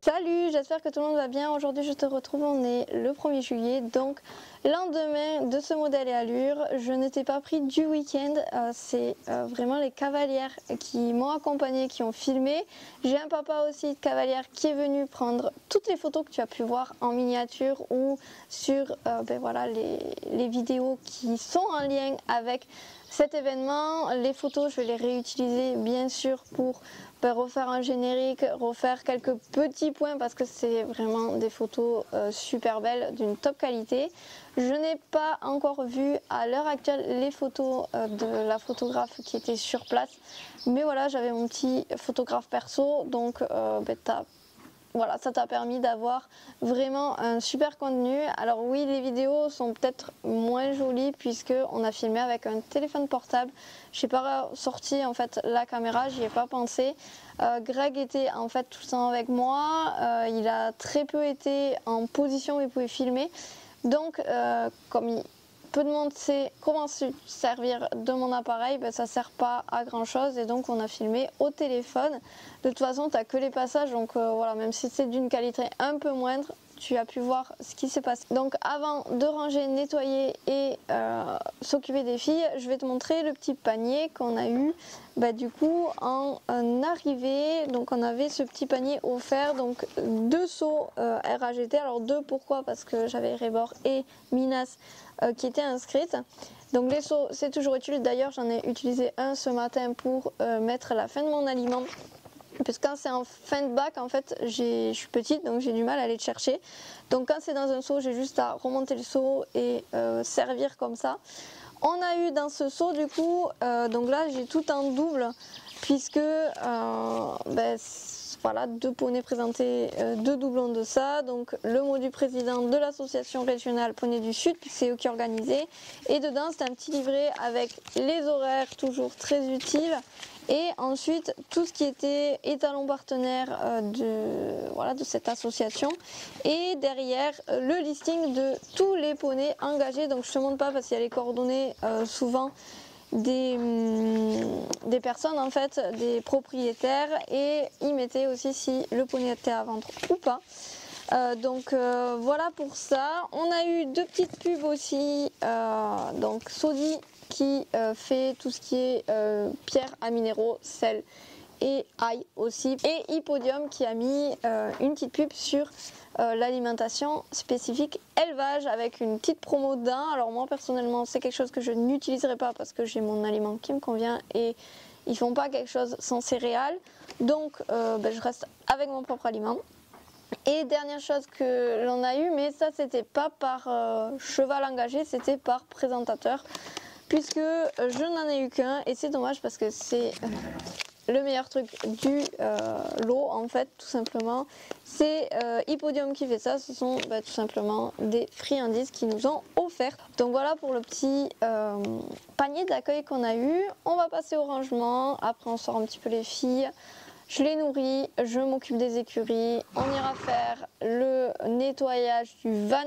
Salut, j'espère que tout le monde va bien. Aujourd'hui je te retrouve, on est le 1er juillet, donc lendemain de ce modèle et allure. Je ne t'ai pas pris du week-end, c'est vraiment les cavalières qui m'ont accompagné, qui ont filmé. J'ai un papa aussi de cavalière qui est venu prendre toutes les photos que tu as pu voir en miniature ou sur voilà, les vidéos qui sont en lien avec cet événement. Les photos, je vais les réutiliser bien sûr pour refaire un générique, refaire quelques petits points parce que c'est vraiment des photos super belles, d'une top qualité. Je n'ai pas encore vu à l'heure actuelle les photos de la photographe qui était sur place, mais voilà, j'avais mon petit photographe perso, donc voilà, ça t'a permis d'avoir vraiment un super contenu. Alors oui, les vidéos sont peut-être moins jolies puisque on a filmé avec un téléphone portable. Je n'ai pas sorti en fait la caméra, j'y ai pas pensé. Greg était en fait tout le temps avec moi. Il a très peu été en position où il pouvait filmer. Donc comme peu de monde sait comment se servir de mon appareil, ça ne sert pas à grand chose et donc on a filmé au téléphone. De toute façon, tu n'as que les passages, donc voilà, même si c'est d'une qualité un peu moindre, tu as pu voir ce qui s'est passé. Donc avant de ranger, nettoyer et s'occuper des filles, je vais te montrer le petit panier qu'on a eu du coup en arrivée. Donc on avait ce petit panier offert, donc 2 seaux RAGT. Alors 2 pourquoi? Parce que j'avais Rebord et Minas qui étaient inscrites. Donc les seaux c'est toujours utile, d'ailleurs j'en ai utilisé un ce matin pour mettre la fin de mon aliment. Parce que quand c'est en fin de bac, en fait, je suis petite, donc j'ai du mal à aller le chercher. Donc quand c'est dans un seau, j'ai juste à remonter le seau et servir comme ça. On a eu dans ce seau, du coup, donc là j'ai tout en double, puisque voilà, 2 poneys présentés, 2 doublons de ça. Donc le mot du président de l'association régionale Poney du Sud, puisque c'est eux qui organisaient. Et dedans, c'est un petit livret avec les horaires, toujours très utiles. Et ensuite, tout ce qui était étalon partenaire de cette association. Et derrière, le listing de tous les poneys engagés. Donc je ne te montre pas parce qu'il y a les coordonnées souvent des personnes, en fait, des propriétaires. Et ils mettaient aussi si le poney était à vendre ou pas. Voilà pour ça. On a eu 2 petites pubs aussi. Donc Sodi qui fait tout ce qui est pierre à minéraux, sel et ail aussi. Et Hippodium qui a mis une petite pub sur l'alimentation spécifique élevage avec une petite promo d'un. Alors moi personnellement c'est quelque chose que je n'utiliserai pas parce que j'ai mon aliment qui me convient et ils font pas quelque chose sans céréales. Donc je reste avec mon propre aliment. Et dernière chose que l'on a eu, mais ça c'était pas par cheval engagé, c'était par présentateur. Puisque je n'en ai eu qu'un et c'est dommage parce que c'est le meilleur truc du lot en fait, tout simplement. C'est Hippodium qui fait ça, ce sont tout simplement des friandises qui nous ont offertes. Donc voilà pour le petit panier d'accueil qu'on a eu. On va passer au rangement, après on sort un petit peu les filles. Je les nourris, je m'occupe des écuries, on ira faire le nettoyage du van.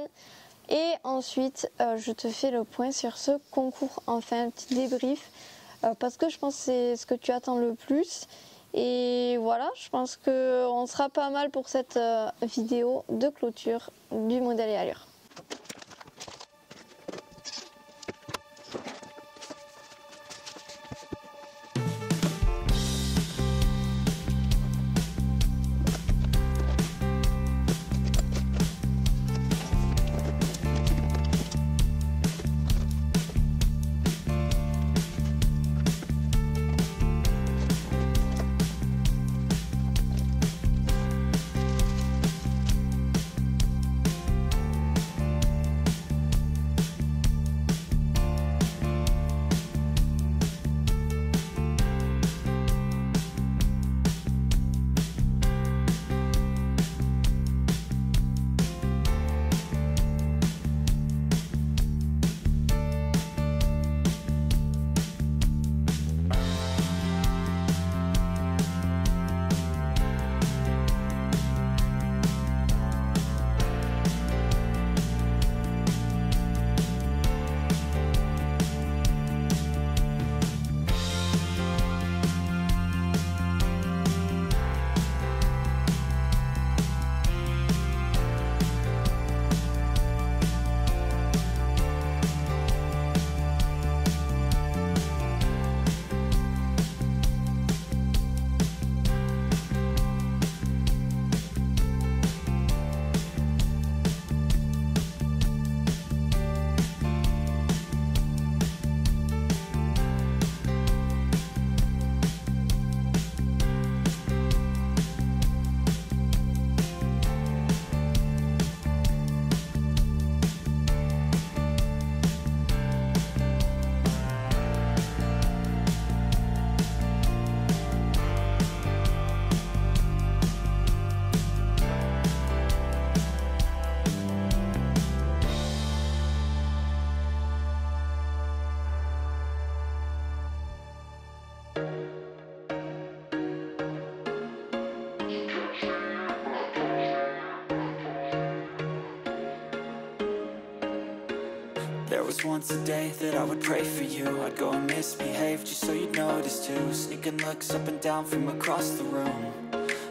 Et ensuite, je te fais le point sur ce concours, enfin un petit débrief, parce que je pense que c'est ce que tu attends le plus. Et voilà, je pense qu'on sera pas mal pour cette vidéo de clôture du modèle et allure. was once a day that I would pray for you. I'd go and misbehave just so you'd notice too. Sneaking looks up and down from across the room.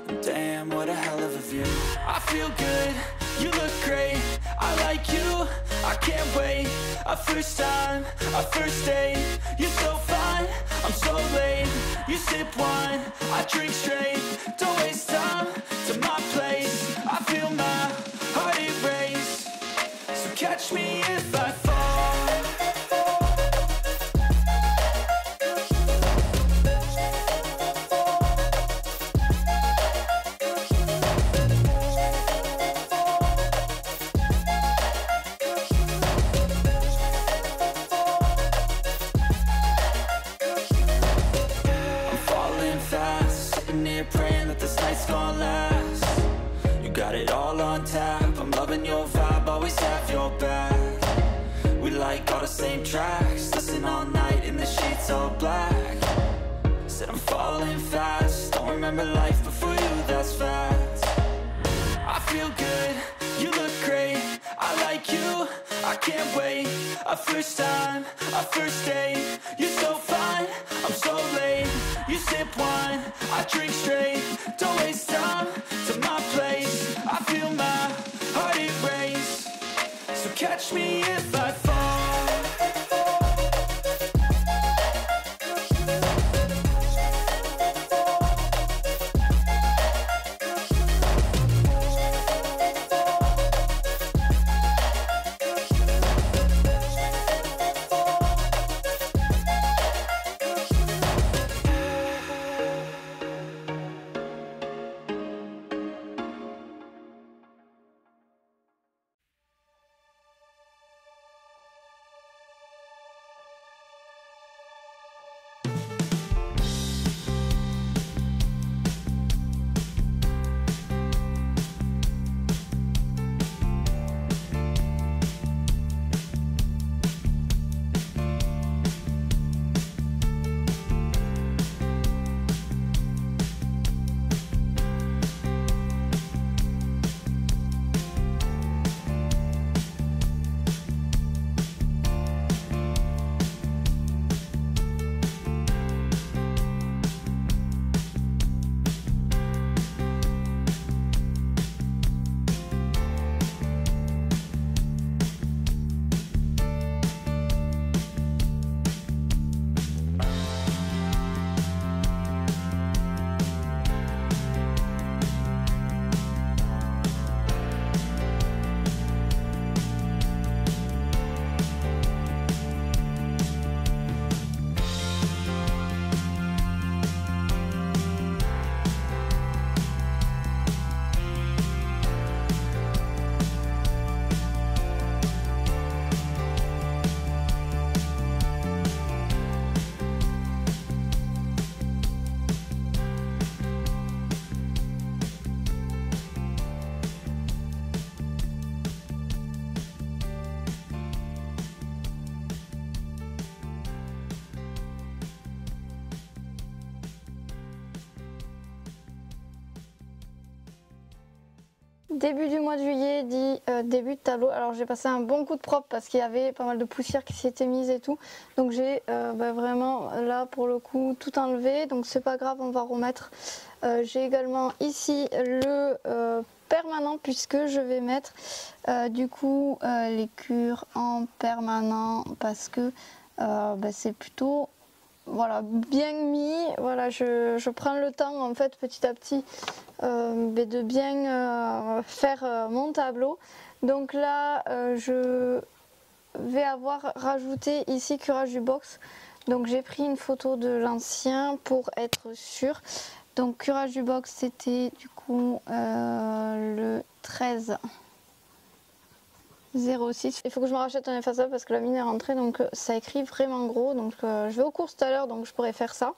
And damn, what a hell of a view. I feel good, you look great, I like you, I can't wait. A first time, a first date, you're so fine, I'm so late. You sip wine, I drink straight, don't waste time to my place. I feel my heart erase, so catch me if I fall. Praying that this night's gonna last. You got it all on tap, I'm loving your vibe, always have your back. We like all the same tracks, listen all night in the sheets all black. Said I'm falling fast, don't remember life before you, that's fact. I feel good, you look great, I like you, I can't wait. A first time, a first date, you're so fine, I'm so late. You sip wine, I drink straight, don't waste time to my place. I feel my heart erase, so catch me if I fall. Début du mois de juillet dit début de tableau. Alors j'ai passé un bon coup de propre parce qu'il y avait pas mal de poussière qui s'était mise et tout. Donc j'ai vraiment là pour le coup tout enlevé. Donc c'est pas grave, on va remettre. J'ai également ici le permanent puisque je vais mettre du coup les cures en permanent parce que c'est plutôt voilà, bien mis. Voilà, je prends le temps en fait petit à petit de bien faire mon tableau. Donc là je vais avoir rajouté ici curage du box. Donc j'ai pris une photo de l'ancien pour être sûr. Donc curage du box c'était du coup le 13-06. Il faut que je me rachète un effaçable parce que la mine est rentrée, donc ça écrit vraiment gros. Donc je vais aux courses tout à l'heure, donc je pourrais faire ça.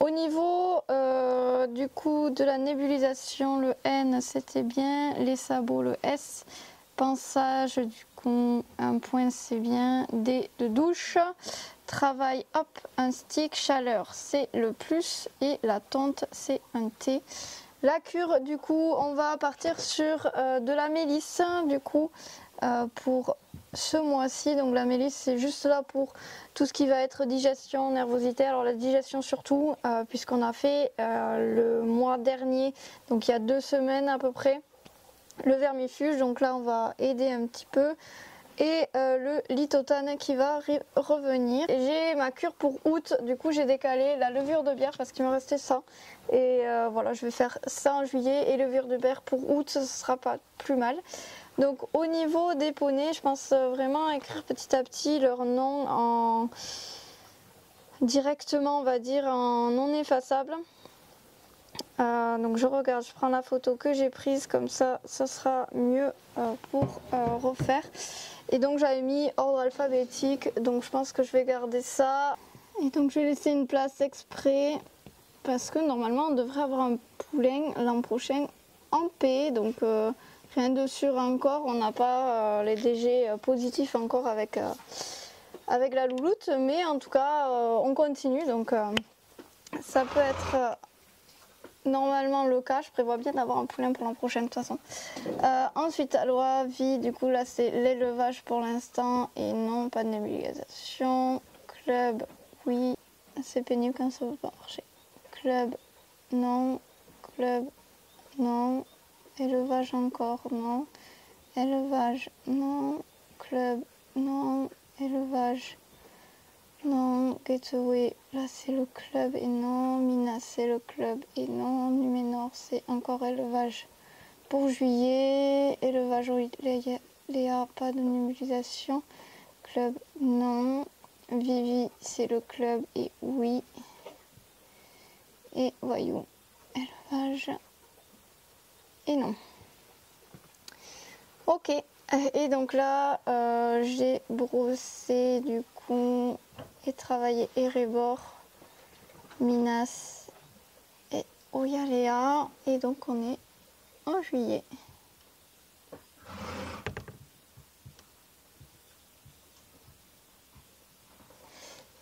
Au niveau du coup de la nébulisation, le N c'était bien, les sabots le S, pinçage du coup un point c'est bien, D de douche, travail hop un stick, chaleur c'est le plus et la tonte c'est un T. La cure du coup on va partir sur de la mélisse du coup pour ce mois-ci. Donc la mélisse, c'est juste là pour tout ce qui va être digestion, nervosité. Alors la digestion surtout, puisqu'on a fait le mois dernier, donc il y a 2 semaines à peu près, le vermifuge. Donc là, on va aider un petit peu. Et le Lithotane qui va revenir. J'ai ma cure pour août, du coup j'ai décalé la levure de bière parce qu'il me restait ça. Et voilà, je vais faire ça en juillet et levure de bière pour août, ce sera pas plus mal. Donc au niveau des poneys, je pense vraiment à écrire petit à petit leur nom directement, on va dire, en non effaçable. Donc je regarde, je prends la photo que j'ai prise, comme ça sera mieux pour refaire. Et donc j'avais mis ordre alphabétique, donc je pense que je vais garder ça. Et donc je vais laisser une place exprès parce que normalement on devrait avoir un poulain l'an prochain en P. Donc rien de sûr encore, on n'a pas les DG positifs encore avec la louloute. Mais en tout cas on continue, donc ça peut être... normalement le cas, je prévois bien d'avoir un poulain pour l'an prochain de toute façon. Ensuite, Aloha, vie, du coup là c'est l'élevage pour l'instant et non, pas de nébulisation. Club, oui, c'est pénible quand ça ne veut pas marcher. Club, non. Club, non. Élevage encore, non. Élevage, non. Club, non. Élevage, non. Gateway, là c'est le club et non. Mina, c'est le club et non. Numénor, c'est encore élevage. Pour juillet, élevage, oui, Léa, pas de nébulisation. Club, non. Vivi, c'est le club et oui. Et voyou, élevage et non. Ok, et donc là, j'ai brossé du coup et travaillé Erebor, Minas et Oyalea. Et donc on est en juillet.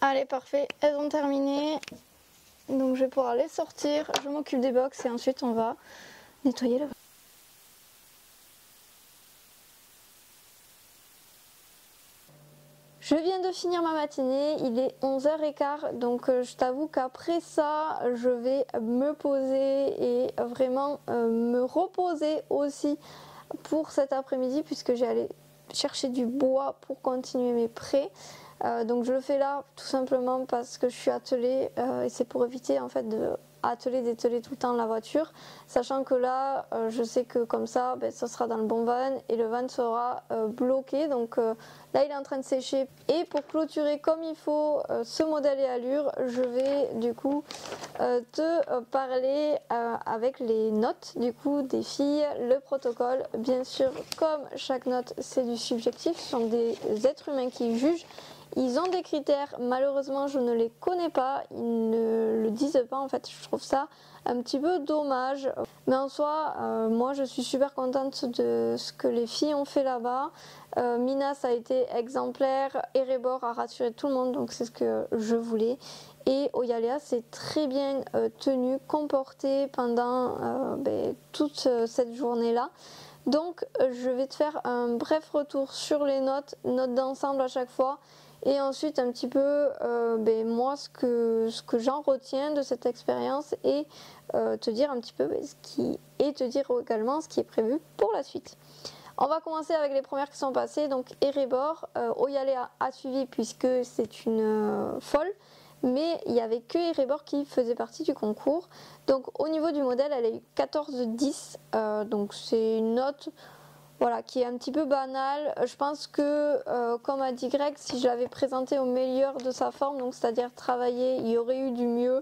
Allez, parfait, elles ont terminé. Donc je vais pouvoir les sortir. Je m'occupe des box et ensuite on va nettoyer le... Je viens de finir ma matinée, il est 11h15, donc je t'avoue qu'après ça, je vais me poser et vraiment me reposer aussi pour cet après-midi puisque j'ai allé chercher du bois pour continuer mes prés. Donc je le fais là tout simplement parce que je suis attelée et c'est pour éviter en fait de dételer tout le temps la voiture, sachant que là je sais que comme ça ça sera dans le bon van et le van sera bloqué. Donc là il est en train de sécher. Et pour clôturer comme il faut ce modèle et allure, je vais du coup te parler avec les notes du coup des filles, le protocole. Bien sûr, comme chaque note c'est du subjectif, ce sont des êtres humains qui jugent. Ils ont des critères, malheureusement je ne les connais pas, ils ne le disent pas en fait, je trouve ça un petit peu dommage. Mais en soi, moi je suis super contente de ce que les filles ont fait là-bas. Minas a été exemplaire, Erebor a rassuré tout le monde, donc c'est ce que je voulais. Et Oyalea s'est très bien tenue, comportée pendant toute cette journée-là. Donc je vais te faire un bref retour sur les notes d'ensemble à chaque fois. Et ensuite un petit peu moi ce que j'en retiens de cette expérience et te dire un petit peu te dire également ce qui est prévu pour la suite. On va commencer avec les premières qui sont passées. Donc Erebor, Oyalea a suivi puisque c'est une folle, mais il n'y avait que Erebor qui faisait partie du concours. Donc au niveau du modèle, elle a eu 14-10, donc c'est une note voilà, qui est un petit peu banale. Je pense que, comme a dit Greg, si je l'avais présenté au meilleur de sa forme, donc c'est-à-dire travailler, il y aurait eu du mieux.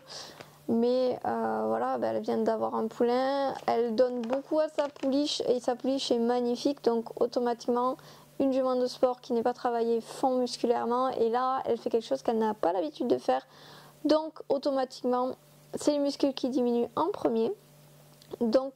Mais voilà, elle vient d'avoir un poulain, elle donne beaucoup à sa pouliche et sa pouliche est magnifique. Donc automatiquement, une jument de sport qui n'est pas travaillée fond musculairement. Et là, elle fait quelque chose qu'elle n'a pas l'habitude de faire. Donc automatiquement, c'est les muscles qui diminuent en premier. Donc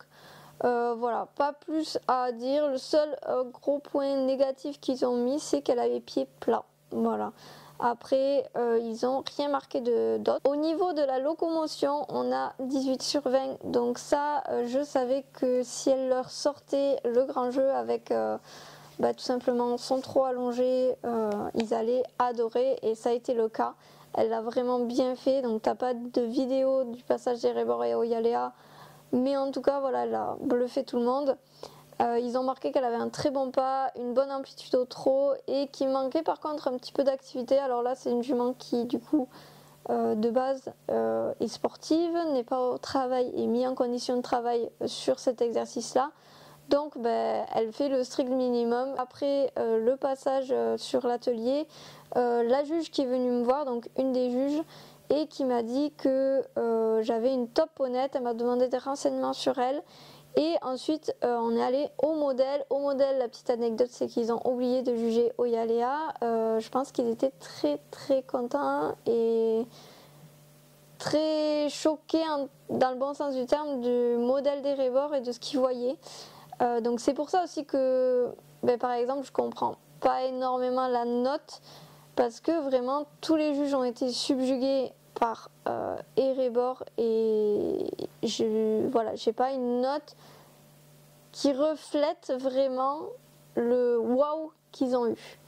voilà, pas plus à dire. Le seul gros point négatif qu'ils ont mis, c'est qu'elle a les pieds plats. Voilà. Après, ils n'ont rien marqué d'autre. Au niveau de la locomotion, on a 18/20. Donc ça, je savais que si elle leur sortait le grand jeu avec tout simplement sont trop allongés, ils allaient adorer et ça a été le cas. Elle l'a vraiment bien fait, donc t'as pas de vidéo du passage d'Erebor et Oyalea, mais en tout cas voilà, elle a bluffé tout le monde. Ils ont marqué qu'elle avait un très bon pas, une bonne amplitude au trot et qu'il manquait par contre un petit peu d'activité. Alors là c'est une jument qui du coup de base est sportive, n'est pas au travail et mise en condition de travail sur cet exercice là. Donc elle fait le strict minimum. Après le passage sur l'atelier, la juge qui est venue me voir, donc une des juges, et qui m'a dit que j'avais une top honnête, elle m'a demandé des renseignements sur elle. Et ensuite on est allé au modèle. Au modèle, la petite anecdote c'est qu'ils ont oublié de juger Oyalea. Je pense qu'ils étaient très très contents et très choqués dans le bon sens du terme du modèle d'Erebor et de ce qu'ils voyaient. Donc c'est pour ça aussi que par exemple je comprends pas énormément la note, parce que vraiment tous les juges ont été subjugués par Erebor et j'ai pas une note qui reflète vraiment le waouh qu'ils ont eu.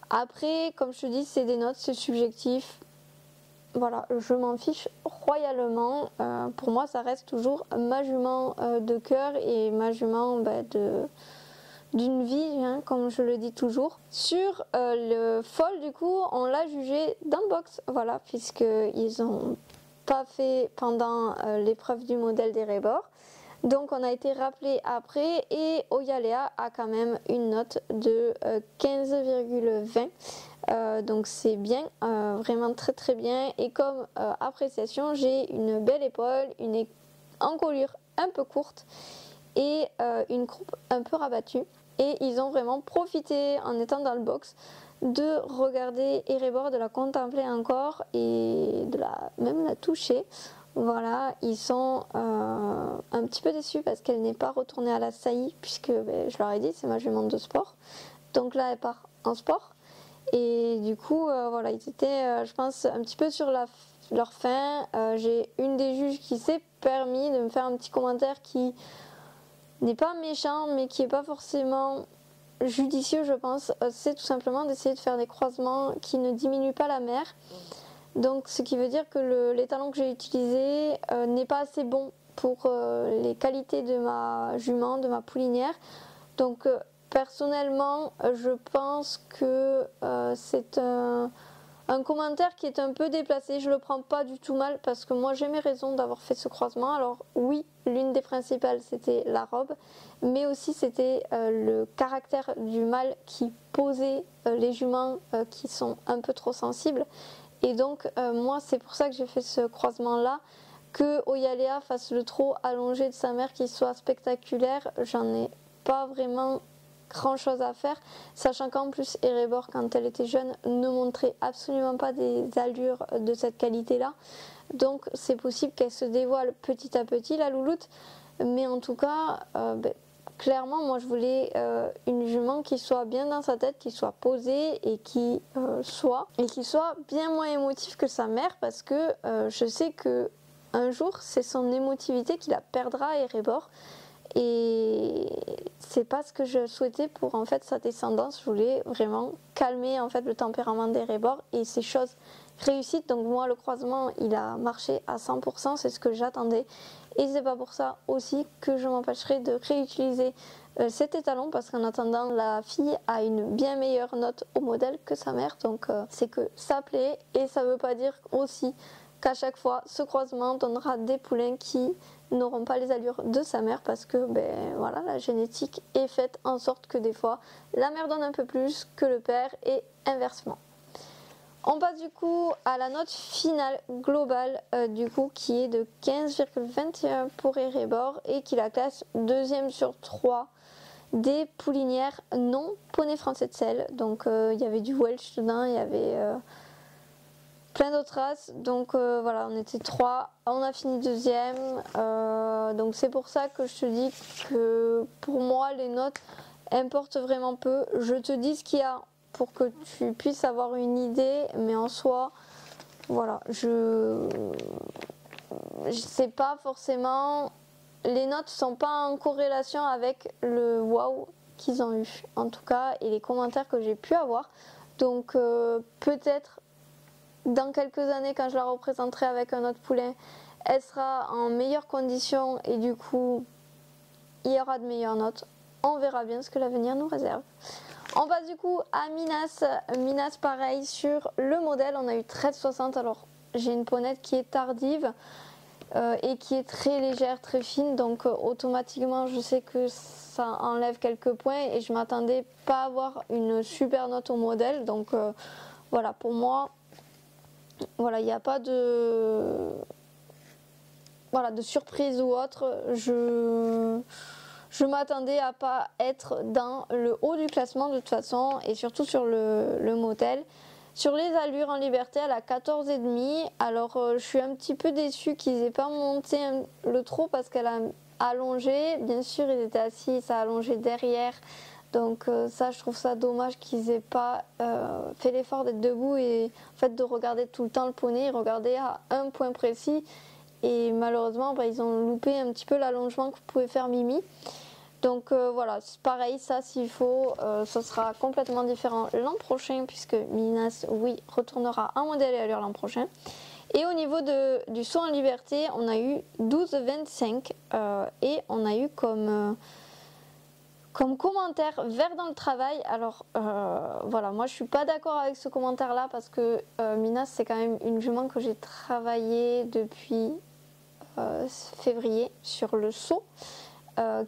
Après, comme je te dis, c'est des notes, c'est subjectif. Voilà, je m'en fiche royalement. Pour moi, ça reste toujours ma jument de cœur et ma jument d'une vie, hein, comme je le dis toujours. Sur le foal, du coup, on l'a jugé dans le box, voilà, puisqu'ils n'ont pas fait pendant l'épreuve du modèle d'Erebor. Donc on a été rappelé après et Oyalea a quand même une note de 15,20. Donc c'est bien, vraiment très très bien. Et comme appréciation, j'ai une belle épaule, une encolure un peu courte et une croupe un peu rabattue. Et ils ont vraiment profité en étant dans le box de regarder Erebor, de la contempler encore et même la toucher. Voilà, ils sont un petit peu déçus parce qu'elle n'est pas retournée à la saillie, puisque je leur ai dit c'est ma jument de sport. Donc là elle part en sport. Et du coup voilà, ils étaient je pense un petit peu sur leur faim. J'ai une des juges qui s'est permis de me faire un petit commentaire qui n'est pas méchant mais qui n'est pas forcément judicieux, je pense. C'est tout simplement d'essayer de faire des croisements qui ne diminuent pas la mère. Donc ce qui veut dire que l'étalon que j'ai utilisé n'est pas assez bon pour les qualités de ma jument, de ma poulinière. Donc personnellement je pense que c'est un commentaire qui est un peu déplacé. Je le prends pas du tout mal parce que moi j'ai mes raisons d'avoir fait ce croisement. Alors oui, l'une des principales c'était la robe, mais aussi c'était le caractère du mâle qui posait les juments qui sont un peu trop sensibles. Et donc moi c'est pour ça que j'ai fait ce croisement là, que Oyalea fasse le trot allongé de sa mère qui soit spectaculaire, j'en ai pas vraiment grand chose à faire, sachant qu'en plus Erebor quand elle était jeune ne montrait absolument pas des allures de cette qualité là, donc c'est possible qu'elle se dévoile petit à petit la louloute, mais en tout cas clairement moi je voulais une jument qui soit bien dans sa tête, qui soit posée et qui soit bien moins émotive que sa mère, parce que je sais que un jour c'est son émotivité qui la perdra à Erebor et c'est pas ce que je souhaitais pour en fait sa descendance. Je voulais vraiment calmer en fait le tempérament d'Erebor et ces choses réussites. Donc moi le croisement il a marché à 100%, c'est ce que j'attendais. Et c'est pas pour ça aussi que je m'empêcherai de réutiliser cet étalon, parce qu'en attendant la fille a une bien meilleure note au modèle que sa mère, donc c'est que ça plaît. Et ça veut pas dire aussi qu'à chaque fois ce croisement donnera des poulains qui n'auront pas les allures de sa mère, parce que voilà, la génétique est faite en sorte que des fois la mère donne un peu plus que le père et inversement. On passe du coup à la note finale globale du coup qui est de 15,21 pour Erebor et qui la classe deuxième sur 3 des poulinières non poney français de sel. Donc il y avait du Welsh dedans, il y avait plein d'autres races. Donc voilà, on était 3, on a fini deuxième. Donc c'est pour ça que je te dis que pour moi les notes importent vraiment peu. Je te dis ce qu'il y a pour que tu puisses avoir une idée, mais en soi voilà, je sais pas forcément, les notes sont pas en corrélation avec le waouh qu'ils ont eu en tout cas et les commentaires que j'ai pu avoir. Donc peut-être dans quelques années quand je la représenterai avec un autre poulain, elle sera en meilleures conditions et du coup il y aura de meilleures notes. On verra bien ce que l'avenir nous réserve. On passe du coup à Minas. Minas pareil sur le modèle, on a eu 13,60. Alors j'ai une ponette qui est tardive et qui est très légère, très fine. Donc automatiquement je sais que ça enlève quelques points et je m'attendais pas à avoir une super note au modèle. Donc voilà, pour moi, voilà, il n'y a pas de, voilà, de surprise ou autre. Je m'attendais à pas être dans le haut du classement de toute façon et surtout sur le modèle. Sur les allures en liberté, elle a 14,5. Alors je suis un petit peu déçue qu'ils aient pas monté le trot parce qu'elle a allongé. Bien sûr, ils étaient assis, ça a allongé derrière. Donc ça, je trouve ça dommage qu'ils aient pas fait l'effort d'être debout et en fait de regarder tout le temps le poney, regarder à un point précis. Et malheureusement, ils ont loupé un petit peu l'allongement que pouvait faire Mimi. Donc voilà, c'est pareil, ça s'il faut, ce sera complètement différent l'an prochain puisque Minas, oui, retournera un modèle et allure l'an prochain. Et au niveau du saut en liberté, on a eu 12,25 et on a eu comme commentaire vert dans le travail. Alors voilà, moi je suis pas d'accord avec ce commentaire là parce que Minas c'est quand même une jument que j'ai travaillée depuis février sur le saut.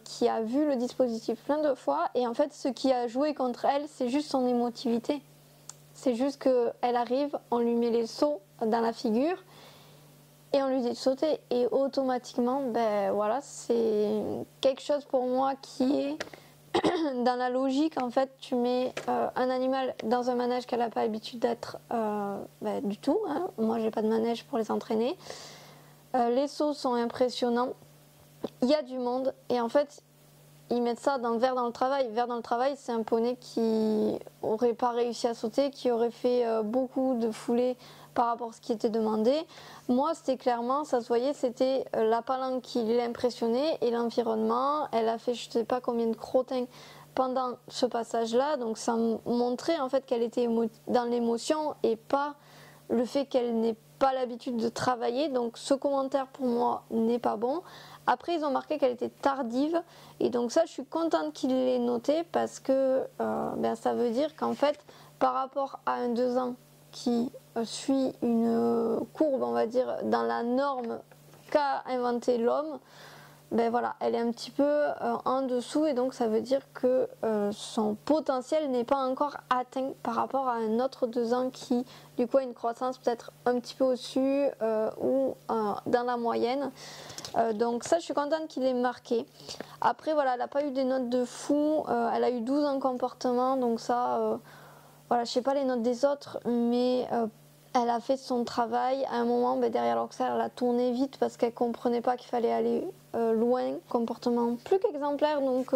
Qui a vu le dispositif plein de fois et en fait ce qui a joué contre elle c'est juste son émotivité, c'est juste qu'elle arrive, on lui met les sauts dans la figure et on lui dit de sauter et automatiquement ben voilà, c'est quelque chose pour moi qui est dans la logique. En fait tu mets un animal dans un manège qu'elle n'a pas l'habitude d'être du tout, hein. Moi j'ai pas de manège pour les entraîner, les sauts sont impressionnants. Il y a du monde et en fait ils mettent ça dans Vert dans le travail. Vert dans le travail, c'est un poney qui aurait pas réussi à sauter, qui aurait fait beaucoup de foulées par rapport à ce qui était demandé. Moi c'était clairement, ça se voyait, c'était la palanque qui l'impressionnait et l'environnement. Elle a fait je sais pas combien de crottins pendant ce passage là, donc ça montrait en fait qu'elle était dans l'émotion et pas le fait qu'elle n'ait pas l'habitude de travailler. Donc ce commentaire pour moi n'est pas bon. Après ils ont marqué qu'elle était tardive et donc ça je suis contente qu'ils l'aient noté parce que ça veut dire qu'en fait par rapport à un 2 ans qui suit une courbe on va dire dans la norme qu'a inventé l'homme, ben voilà, elle est un petit peu en dessous et donc ça veut dire que son potentiel n'est pas encore atteint par rapport à un autre 2 ans qui du coup a une croissance peut-être un petit peu au-dessus ou dans la moyenne. Donc ça je suis contente qu'il ait marqué. Après voilà, elle n'a pas eu des notes de fou, elle a eu 12 en comportement, donc ça voilà, je sais pas les notes des autres mais elle a fait son travail. À un moment derrière l'Auxerre elle a tourné vite parce qu'elle comprenait pas qu'il fallait aller loin, comportement plus qu'exemplaire. Donc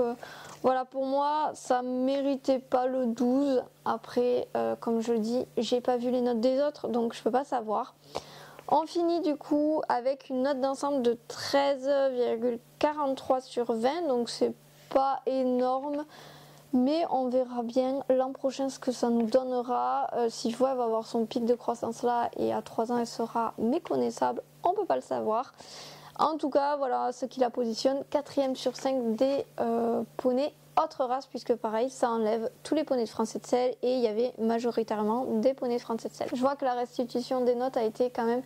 voilà, pour moi ça méritait pas le 12. Après comme je le dis, j'ai pas vu les notes des autres donc je peux pas savoir. On finit du coup avec une note d'ensemble de 13,43 sur 20, donc c'est pas énorme, mais on verra bien l'an prochain ce que ça nous donnera. Si je vois elle va avoir son pic de croissance là et à 3 ans elle sera méconnaissable, on peut pas le savoir. En tout cas voilà ce qui la positionne 4e sur 5 des poneys autre race, puisque pareil ça enlève tous les poneys de France 7 Selle et il y avait majoritairement des poneys de France 7 Selle. Je vois que la restitution des notes a été quand même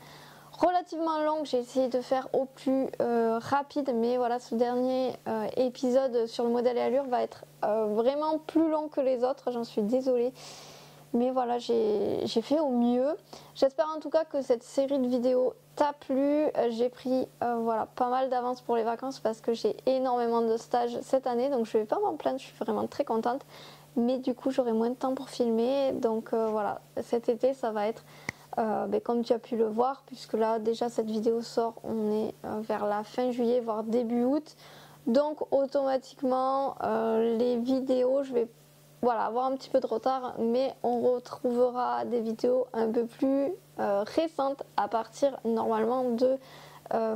relativement longue, j'ai essayé de faire au plus rapide, mais voilà, ce dernier épisode sur le modèle et allure va être vraiment plus long que les autres, j'en suis désolée. Mais voilà, j'ai fait au mieux. J'espère en tout cas que cette série de vidéos t'a plu. J'ai pris voilà, pas mal d'avance pour les vacances parce que j'ai énormément de stages cette année. Donc je vais pas m'en plaindre, je suis vraiment très contente. Mais du coup, j'aurai moins de temps pour filmer. Donc voilà, cet été, ça va être comme tu as pu le voir. Puisque là, déjà, cette vidéo sort, on est vers la fin juillet, voire début août. Donc automatiquement, les vidéos, je vais avoir un petit peu de retard, mais on retrouvera des vidéos un peu plus récentes à partir normalement de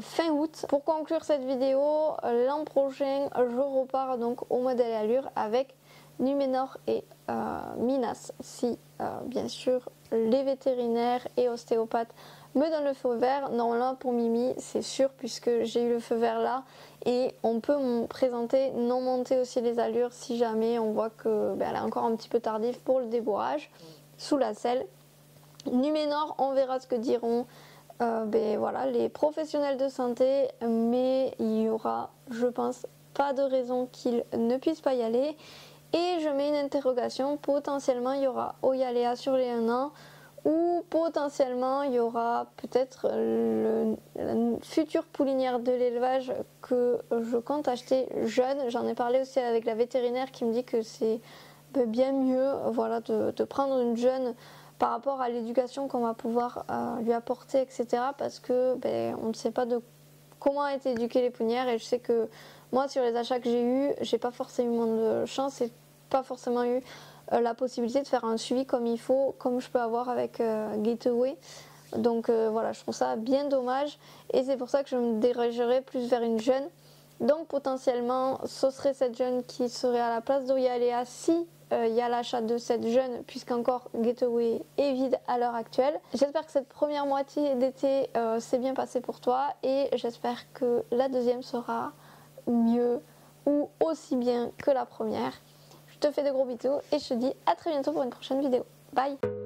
fin août. Pour conclure cette vidéo, l'an prochain je repars donc au modèle allure avec Numénor et Minas si bien sûr les vétérinaires et ostéopathes me donnent le feu vert. Normalement pour Mimi c'est sûr puisque j'ai eu le feu vert là et on peut me présenter non monter aussi les allures si jamais on voit que elle est encore un petit peu tardive pour le débourrage sous la selle. Numénor, on verra ce que diront voilà, les professionnels de santé, mais il y aura, je pense, pas de raison qu'ils ne puissent pas y aller. Et je mets une interrogation, potentiellement il y aura Oyalea sur les 1 an, ou potentiellement il y aura peut-être la future poulinière de l'élevage que je compte acheter jeune. J'en ai parlé aussi avec la vétérinaire qui me dit que c'est bien mieux voilà, de prendre une jeune par rapport à l'éducation qu'on va pouvoir lui apporter, etc. Parce que on ne sait pas de comment a été éduquée les poulinières et je sais que moi sur les achats que j'ai eus, j'ai pas forcément de chance et pas forcément eu la possibilité de faire un suivi comme il faut, comme je peux avoir avec Gateway. Donc voilà, je trouve ça bien dommage et c'est pour ça que je me dirigerai plus vers une jeune. Donc potentiellement, ce serait cette jeune qui serait à la place d'Oyalea si il y a l'achat de cette jeune, puisqu'encore Gateway est vide à l'heure actuelle. J'espère que cette première moitié d'été s'est bien passée pour toi et j'espère que la deuxième sera mieux ou aussi bien que la première. Je te fais de gros bisous et je te dis à très bientôt pour une prochaine vidéo. Bye!